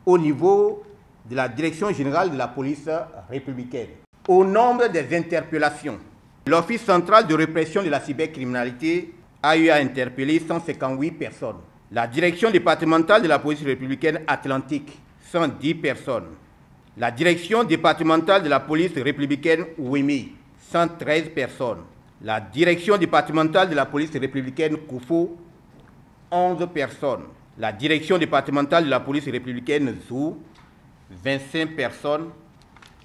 au niveau de la Direction générale de la police républicaine. Au nombre des interpellations, l'Office central de répression de la cybercriminalité a eu à interpeller 158 personnes. La Direction départementale de la police républicaine Atlantique, 110 personnes. La Direction départementale de la police républicaine Ouémé, 113 personnes. La Direction départementale de la police républicaine Koufou, 11 personnes. La Direction départementale de la police républicaine Zou, 25 personnes.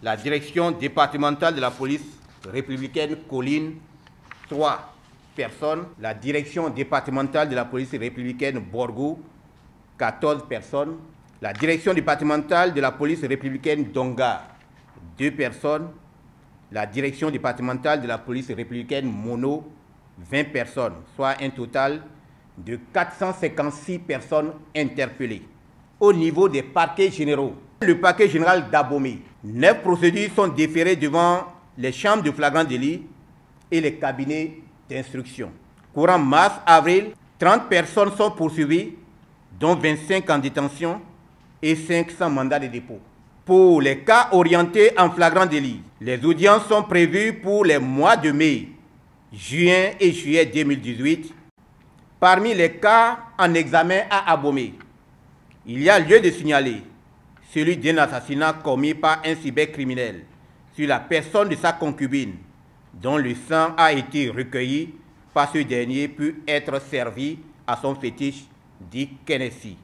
La Direction départementale de la police républicaine Colline, 3 personnes. La Direction départementale de la police républicaine Borgou, 14 personnes. La Direction départementale de la police républicaine Donga, 2 personnes. La Direction départementale de la police républicaine Mono, 20 personnes, soit un total de 456 personnes interpellées. Au niveau des parquets généraux, le parquet général d'Abomey, 9 procédures sont déférées devant les chambres de flagrant délit et les cabinets d'instruction. Courant mars-avril, 30 personnes sont poursuivies, dont 25 en détention et 500 mandats de dépôt. Pour les cas orientés en flagrant délit, les audiences sont prévues pour les mois de mai, juin et juillet 2018. Parmi les cas en examen à Abomey, il y a lieu de signaler celui d'un assassinat commis par un cybercriminel sur la personne de sa concubine, dont le sang a été recueilli par ce dernier puis être servi à son fétiche dit Kennedy,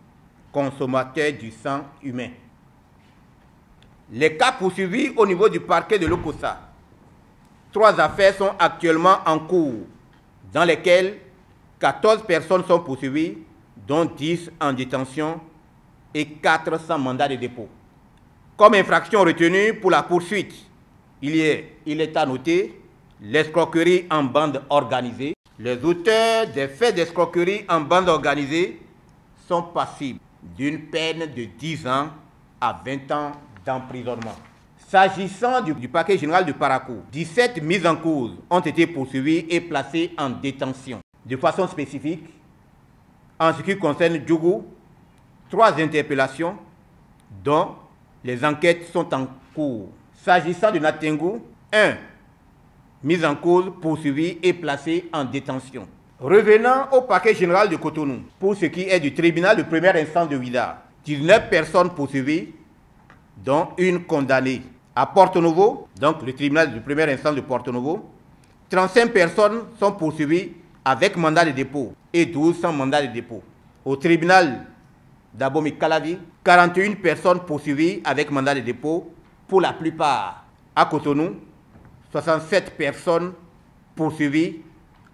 consommateur du sang humain. Les cas poursuivis au niveau du parquet de Lokossa, 3 affaires sont actuellement en cours, dans lesquelles 14 personnes sont poursuivies, dont 10 en détention et 4 sans mandat de dépôt. Comme infraction retenue pour la poursuite, il est à noter l'escroquerie en bande organisée. Les auteurs des faits d'escroquerie en bande organisée sont passibles d'une peine de 10 ans à 20 ans d'emprisonnement. S'agissant du parquet général de Parakou, 17 mises en cause ont été poursuivies et placées en détention. De façon spécifique, en ce qui concerne Djougou, 3 interpellations, dont les enquêtes sont en cours. S'agissant de Natengou, 1 mise en cause, poursuivie et placée en détention. Revenant au parquet général de Cotonou, pour ce qui est du tribunal de première instance de Ouidah, 19 personnes poursuivies, dont une condamnée. À Porto-Novo, donc le tribunal de première instance de Porto-Novo, 35 personnes sont poursuivies avec mandat de dépôt et 12 sans mandat de dépôt. Au tribunal d'Abomey-Calavi, 41 personnes poursuivies avec mandat de dépôt, pour la plupart. À Cotonou, 67 personnes poursuivies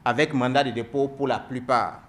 avec mandat de dépôt pour la plupart.